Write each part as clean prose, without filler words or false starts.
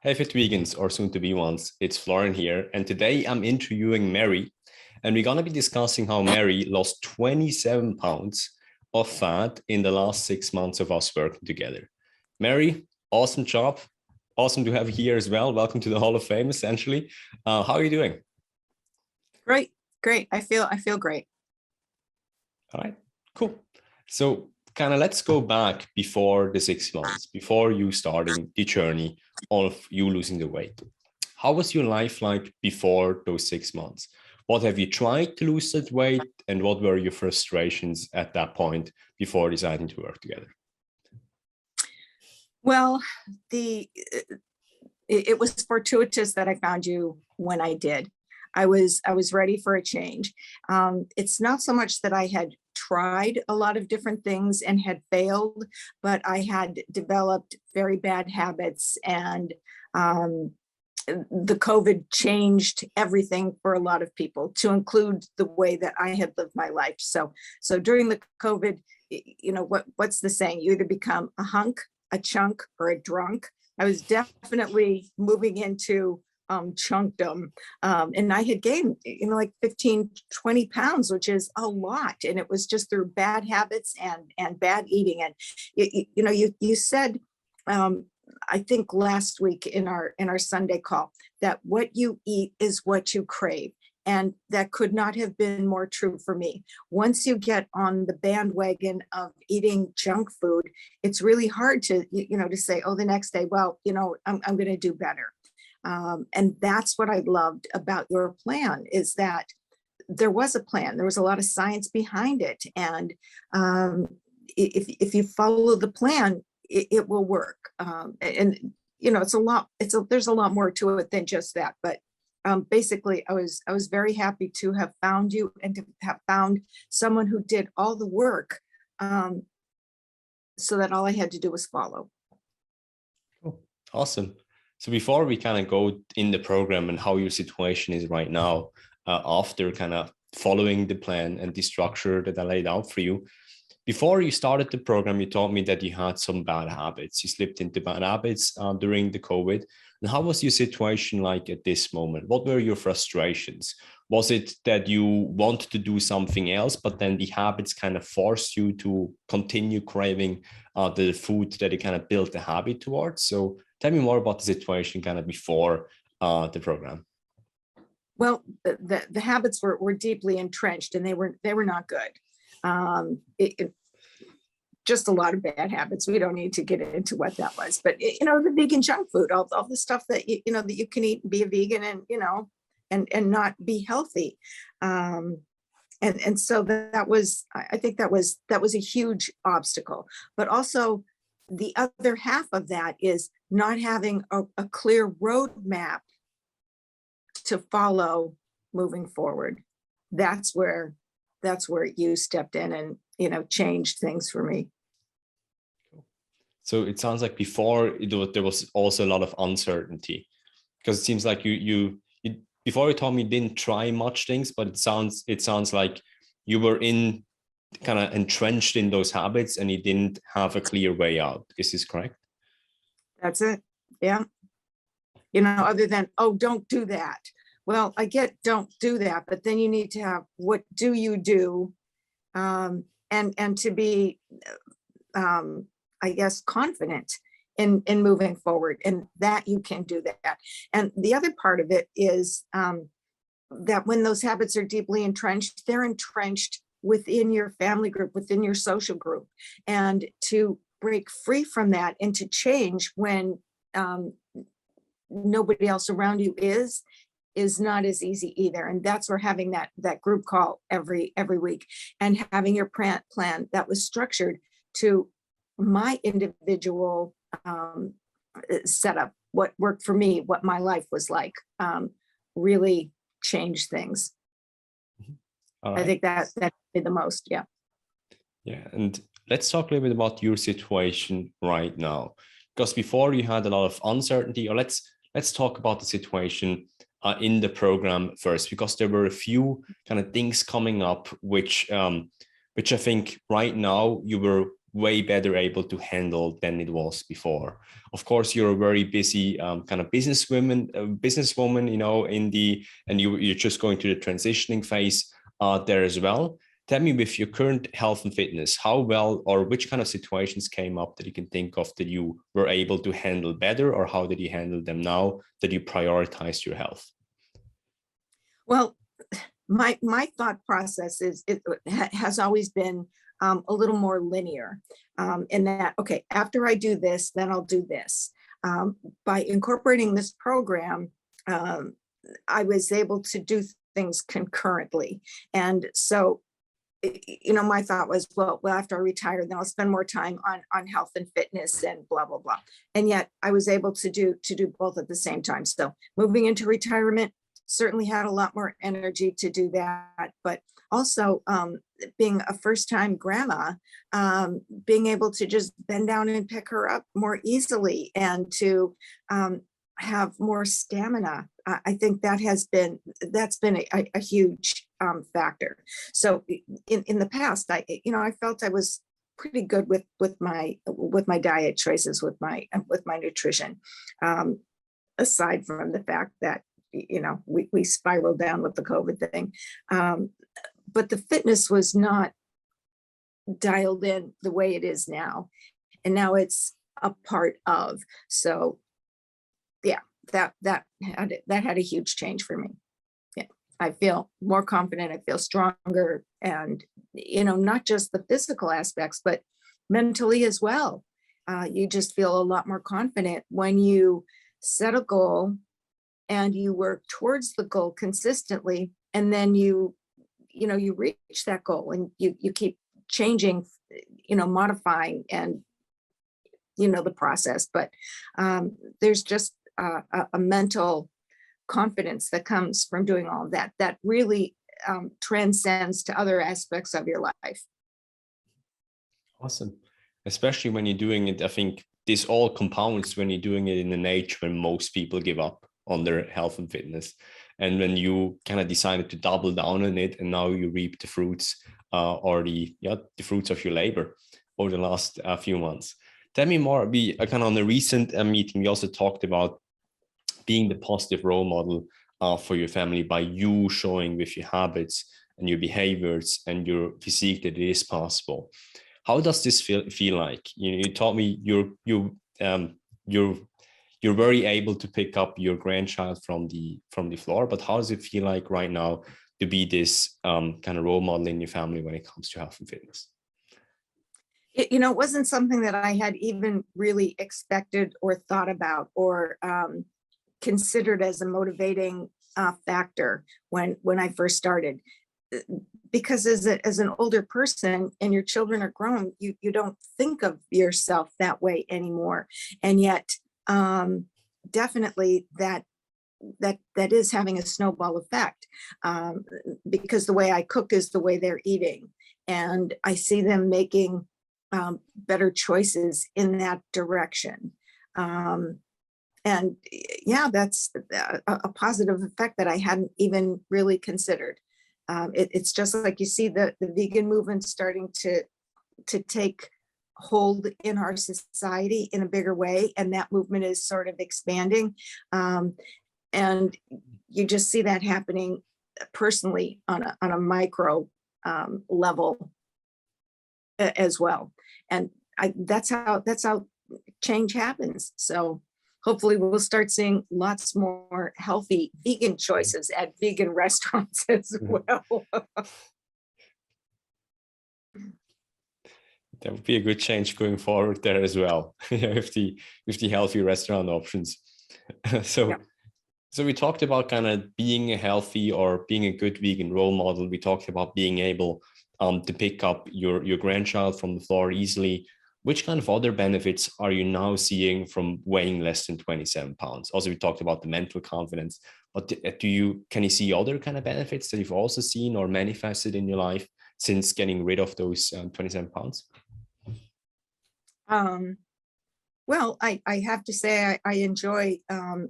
Hey Fit Vegans, or soon to be ones, it's Florian here, and today I'm interviewing Mary, and we're gonna be discussing how Mary lost 27 pounds of fat in the last 6 months of us working together. Mary, awesome job. Awesome to have you here as well. Welcome to the Hall of Fame, essentially. How are you doing? Great, great. I feel great. All right, cool. So kind of let's go back before the 6 months, before you starting the journey of you losing the weight. How was your life like before those 6 months? What have you tried to lose that weight, and what were your frustrations at that point before deciding to work together? Well, it was fortuitous that I found you when I did. I was ready for a change. It's not so much that I had tried a lot of different things and had failed, but I had developed very bad habits, and the COVID changed everything for a lot of people, to include the way that I had lived my life. So during the COVID, what's the saying? You either become a hunk, a chunk, or a drunk. I was definitely moving into chunkdom. And I had gained, like 15, 20 pounds, which is a lot. And it was just through bad habits and bad eating. And, you said, I think last week in our Sunday call, that what you eat is what you crave. And that could not have been more true for me. Once you get on the bandwagon of eating junk food, it's really hard to, to say, oh, the next day, well, I'm going to do better. And that's what I loved about your plan, is that there was a plan. There was a lot of science behind it. And if you follow the plan, it will work. There's a lot more to it than just that. But basically, I was very happy to have found you and to have found someone who did all the work, so that all I had to do was follow. Cool. Awesome. So before we kind of go in the program and how your situation is right now, after kind of following the plan and the structure that I laid out for you, before you started the program, you told me that you had some bad habits. You slipped into bad habits during the COVID. And how was your situation like at this moment? What were your frustrations? Was it that you wanted to do something else, but then the habits kind of forced you to continue craving the food that you kind of built the habit towards? So tell me more about the situation kind of before the program. Well, the habits were deeply entrenched, and they were not good. Just a lot of bad habits. We don't need to get into what that was, but the vegan junk food, all the stuff that that you can eat and be a vegan, and not be healthy. And so that was, I think that was a huge obstacle. But also the other half of that is not having a clear roadmap to follow moving forward. That's where you stepped in and changed things for me. So it sounds like before there was also a lot of uncertainty, because it seems like you before you told me you didn't try much things, but it sounds like you were in kind of entrenched in those habits and you didn't have a clear way out. Is this correct? That's it. Yeah. Other than, oh, don't do that. Well, I get don't do that, but then you need to have, what do you do? And to be, I guess, confident in moving forward, and that you can do that. And the other part of it is that when those habits are deeply entrenched, they're entrenched within your family group, within your social group. And to break free from that and to change when nobody else around you is not as easy either. And that's where having that group call every week, and having your plan that was structured to my individual setup, what worked for me, what my life was like, really changed things. Right. I think that did the most. Yeah. Yeah. And let's talk a little bit about your situation right now, because before you had a lot of uncertainty, or let's talk about the situation in the program first, because there were a few kind of things coming up, which I think right now you were way better able to handle than it was before. Of course, you're a very busy kind of businesswoman, you know, and you're just going through the transitioning phase there as well. Tell me, with your current health and fitness, how well or which kind of situations came up that you can think of that you were able to handle better, or how did you handle them now that you prioritized your health? Well, my thought process has always been a little more linear, in that, okay, after I do this, then I'll do this. By incorporating this program, I was able to do things concurrently. And so, you know, my thought was, well, after I retire, then I'll spend more time on health and fitness and blah, blah, blah. And yet I was able to do both at the same time. So moving into retirement, certainly had a lot more energy to do that, but also being a first-time grandma, being able to just bend down and pick her up more easily, and to have more stamina. I think that's been a huge factor. So in the past, I felt I was pretty good with my diet choices, with my nutrition, aside from the fact that, you know, we spiraled down with the COVID thing. But the fitness was not dialed in the way it is now. And now it's a part of. So yeah, that had a huge change for me. Yeah. I feel more confident, I feel stronger, and, you know, not just the physical aspects, but mentally as well. You just feel a lot more confident when you set a goal and you work towards the goal consistently, and then you reach that goal, and you keep changing, you know, modifying, and, you know, the process. But there's just a mental confidence that comes from doing all of that really transcends to other aspects of your life. Awesome. Especially when you're doing it, I think this all compounds when you're doing it in an age when most people give up on their health and fitness. And when you kind of decided to double down on it, and now you reap the fruits or the fruits of your labor over the last few months. Tell me more. We kind of on a recent meeting, we also talked about being the positive role model for your family by you showing with your habits and your behaviors and your physique that it is possible. How does this feel like? You taught me you're very able to pick up your grandchild from the floor, but how does it feel like right now to be this kind of role model in your family when it comes to health and fitness? It wasn't something that I had even really expected or thought about, or considered as a motivating factor when I first started. Because as an older person and your children are grown, you don't think of yourself that way anymore. And yet, definitely that is having a snowball effect, because the way I cook is the way they're eating, and I see them making better choices in that direction. And yeah, that's a positive effect that I hadn't even really considered. It's just like you see the vegan movement starting to take hold in our society in a bigger way, and that movement is sort of expanding, and you just see that happening personally on a micro level as well. And that's how change happens. So hopefully we'll start seeing lots more healthy vegan choices at vegan restaurants as well. That would be a good change going forward there as well, with the healthy restaurant options. So we talked about kind of being a healthy or being a good vegan role model. We talked about being able to pick up your grandchild from the floor easily. Which kind of other benefits are you now seeing from weighing less than 27 pounds? Also, we talked about the mental confidence, but can you see other kind of benefits that you've also seen or manifested in your life since getting rid of those 27 pounds? Well, I have to say I enjoy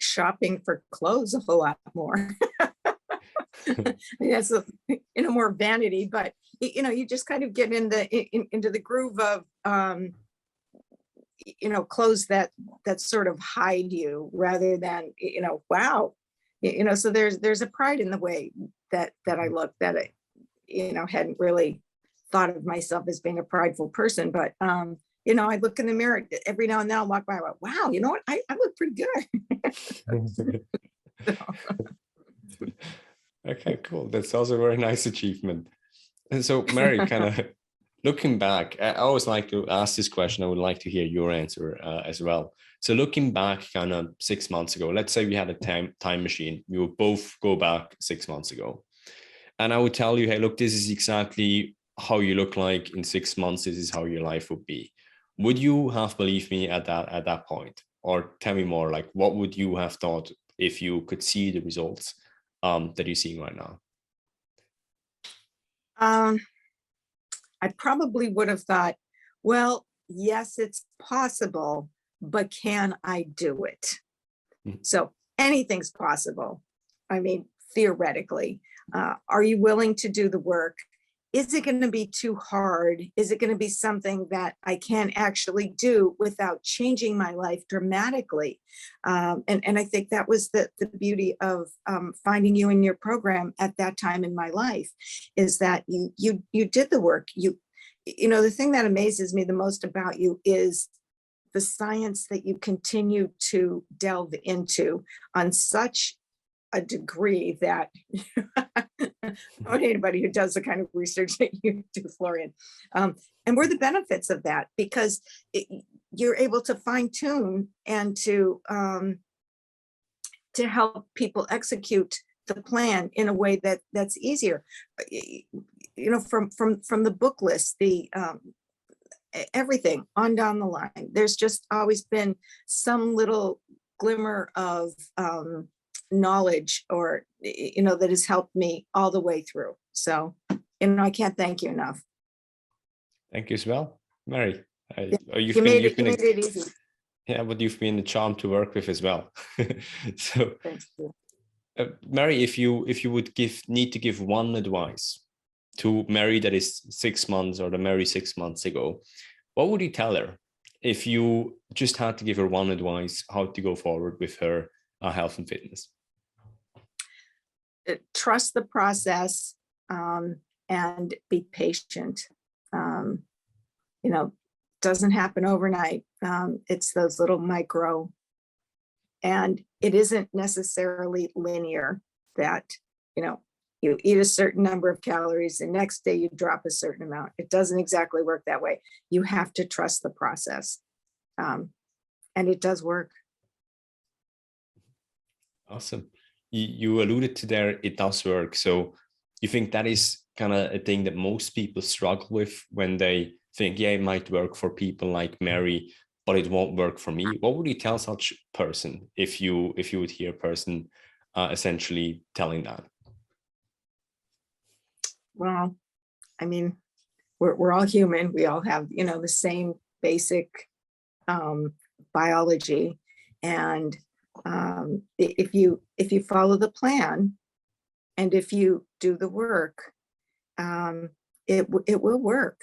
shopping for clothes a whole lot more. Yeah, so in a more vanity, but you just kind of get into the groove of clothes that sort of hide you rather than wow. So there's a pride in the way that I look, that I hadn't really thought of myself as being a prideful person, but I look in the mirror every now and then. I'll walk by, wow, you know what, I look pretty good. Okay, cool. That's also a very nice achievement. And so, Mary, kind of looking back, I always like to ask this question. I would like to hear your answer as well. So, looking back, kind of 6 months ago, let's say we had a time machine. We would both go back 6 months ago, and I would tell you, hey, look, this is exactly how you look like in 6 months. This is how your life would be. Would you have believed me at that point, or tell me more? Like, what would you have thought if you could see the results that you're seeing right now? I probably would have thought, well, yes, it's possible, but can I do it? So anything's possible. I mean, theoretically, are you willing to do the work? Is it going to be too hard? Is it going to be something that I can actually do without changing my life dramatically? And I think that was the beauty of finding you in your program at that time in my life, is that you did the work. The thing that amazes me the most about you is the science that you continue to delve into on such a degree that not anybody who does the kind of research that you do, Florian. And we're the benefits of that, because you're able to fine tune and to help people execute the plan in a way that's easier. From the book list, the everything on down the line, there's just always been some little glimmer of knowledge, or that has helped me all the way through. So I can't thank you enough. Thank you as well, Mary. You made it easy. Yeah, but you've been a charm to work with as well. So Thanks. Mary, if you would need to give one advice to Mary that is 6 months, or the Mary 6 months ago, what would you tell her if you just had to give her one advice how to go forward with her health and fitness? Trust the process, and be patient. Doesn't happen overnight. It's those little micro, and it isn't necessarily linear, that you eat a certain number of calories, the next day you drop a certain amount. It doesn't exactly work that way. You have to trust the process, and it does work. Awesome. You alluded to there, it does work. So you think that is kind of a thing that most people struggle with when they think, yeah, it might work for people like Mary, but it won't work for me? What would you tell such a person if you would hear a person essentially telling that? Well, I mean, we're all human. We all have, the same basic biology. And if you follow the plan, and if you do the work, it will work.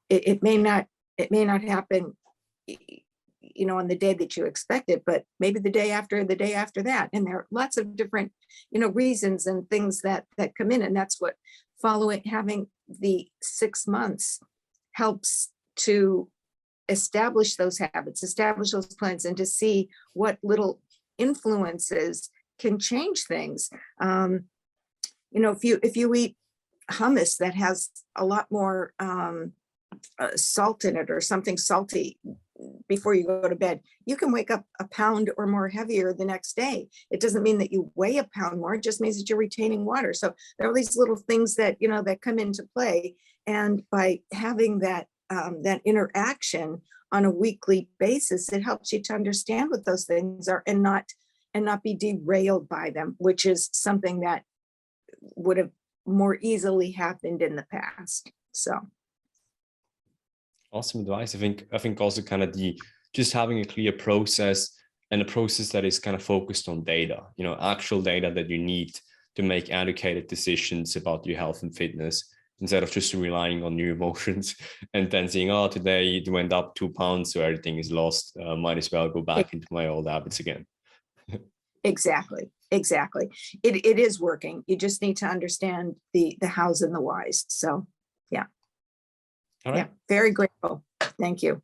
It may not happen, on the day that you expect it, but maybe the day after that. And there are lots of different, reasons and things that come in. And that's what having the 6 months helps to establish those habits, establish those plans, and to see what little influences can change things. If you eat hummus that has a lot more salt in it, or something salty, before you go to bed, you can wake up a pound or more heavier the next day. It doesn't mean that you weigh a pound more. It just means that you're retaining water. So there are these little things that that come into play, and by having that interaction on a weekly basis, it helps you to understand what those things are, and not be derailed by them, which is something that would have more easily happened in the past. So awesome advice. I think also kind of just having a clear process, and a process that is kind of focused on data, actual data that you need to make educated decisions about your health and fitness, instead of just relying on your emotions and then saying, oh, today it went up 2 pounds, so everything is lost. Might as well go back into my old habits again. Exactly. Exactly. It is working. You just need to understand the hows and the whys. So yeah. All right. Yeah. Very grateful. Thank you.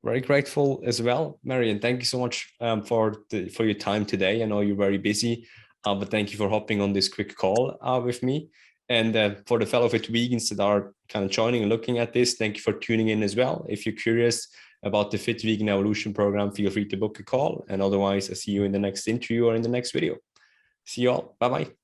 Very grateful as well, Marian. Thank you so much for your time today. I know you're very busy, but thank you for hopping on this quick call with me. And for the fellow fit vegans that are kind of joining and looking at this, thank you for tuning in as well. If you're curious about the Fit Vegan Evolution program, feel free to book a call. And otherwise, I'll see you in the next interview or in the next video. See you all. Bye-bye.